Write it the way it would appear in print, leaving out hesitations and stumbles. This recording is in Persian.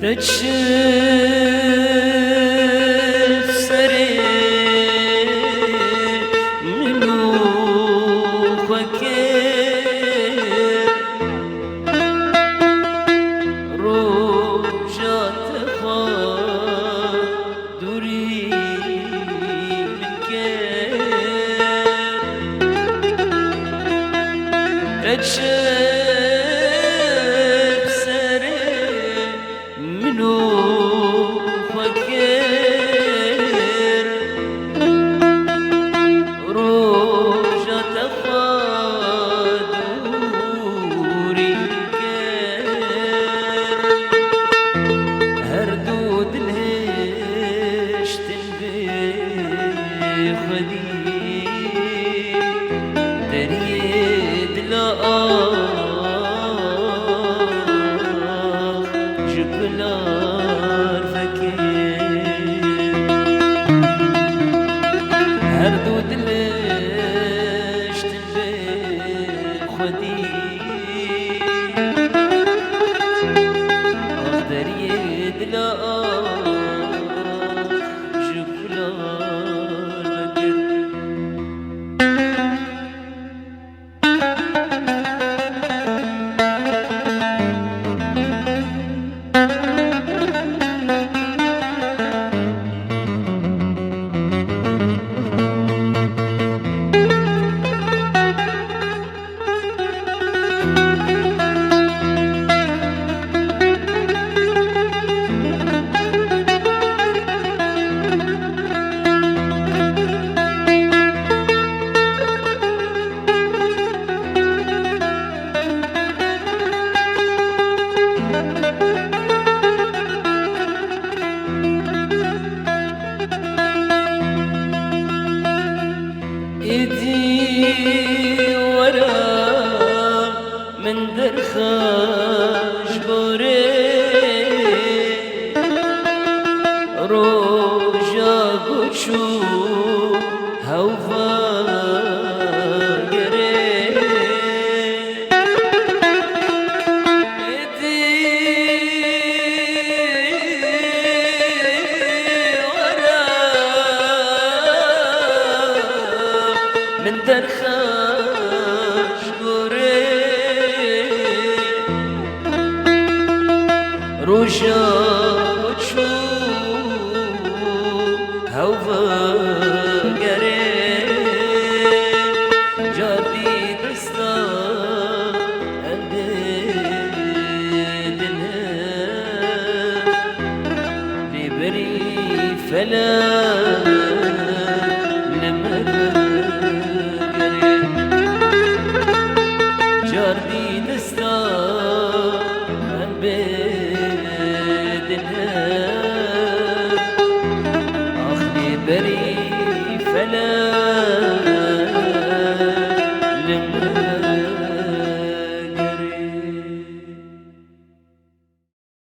تشف سري منو فكر روجات خادوري من كير تشف سري منو فكر روجات خادوري كير هردود الهشت بخدي دريد لا جبلار فكر هردود الهشت بخدي دريد لا جبلار فكر ايدي ورا من درخاش بوري روجا قوشو هوفا قري ايدي ورا من درخاش قوري روجا وشو هوفا قري جادي دستا أبدنها ببري فلا